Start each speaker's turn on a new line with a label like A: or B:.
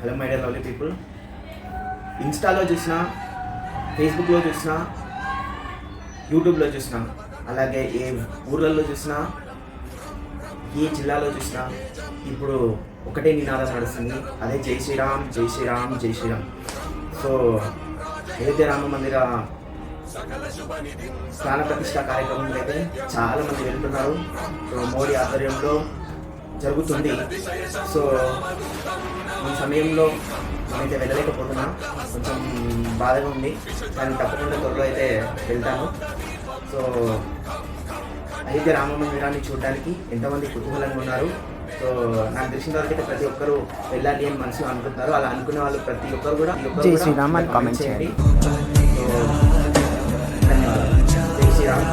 A: Hello my dear lovely people. ఇన్స్టాలో చూసినా, ఫేస్బుక్లో చూసినా, యూట్యూబ్లో చూసినా, అలాగే ఏ ఊర్లలో చూసినా, ఏ జిల్లాలో చూసినా ఇప్పుడు ఒకటే నినాదం నడుస్తుంది, అదే జై శ్రీరామ్ జై శ్రీరామ్ జై శ్రీరామ్. సో అయోధ్య రామ మందిర స్థాన ప్రతిష్ట కార్యక్రమంలో అయితే చాలామంది వెళ్తున్నారు. సో మోడీ ఆధ్వర్యంలో జరుగుతుంది. సో ఈ సమయంలో నేనైతే వెళ్ళలేకపోతున్నా, కొంచెం బాధగా ఉంది, కానీ తప్పకుండా త్వరలో అయితే వెళ్తాను. సో అయోధ్య రామ మందిరాన్ని చూడడానికి ఎంతమంది కుతూహలంగా ఉన్నారు. సో నాకు తెలిసిన వరకు అయితే ప్రతి ఒక్కరు వెళ్ళాలి అని మనసు అనుకుంటున్నారు. అలా అనుకునే వాళ్ళు ప్రతి ఒక్కరు కూడా
B: జై శ్రీరామ్ అని కామెంట్ చేయండి.
A: సో ధన్యవాదాలు. జై శ్రీరామ్.